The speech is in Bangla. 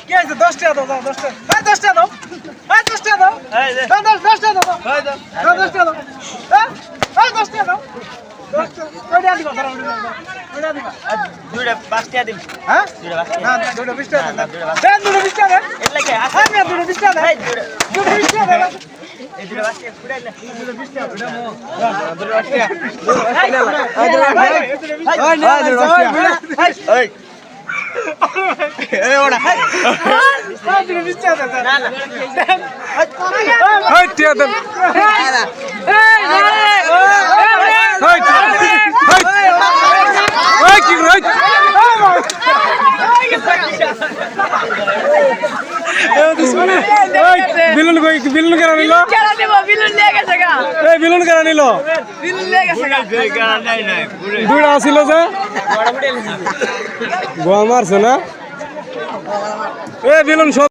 কি আছে 10 টাকা দাও 10 টাকা এই 10 টাকা দাও এই 10 টাকা দাও এই 10 টাকা দাও এই 10 টাকা দাও এই 10 টাকা দাও 10 টাকা ওইটা দিবা ধরো ওইটা দিবা দুইটা 5 টাকা দিন হ্যাঁ দুইটা 5 টাকা না দুটো 20 টাকা দেন দুটো 20 টাকা এর লাগে আসেন না দুটো 20 টাকা এই দুটো 20 টাকা এই দুইটা 5 টাকা ফুড়াই না দুটো 20 টাকা দুটো 20 টাকা এই এই ওড়া দুটো 20 টাকা দেন না না এই টিয়া দেন এই কি রে বিলুন কই বিলুন কেন নিল কেন দেব বিলুন নিয়ে গেছে গা এই বিলুন কেন নিল বিলুন নিয়ে গেছে গা দুইটা আসিল যে গোয়া মারছে না এই বিলুন সব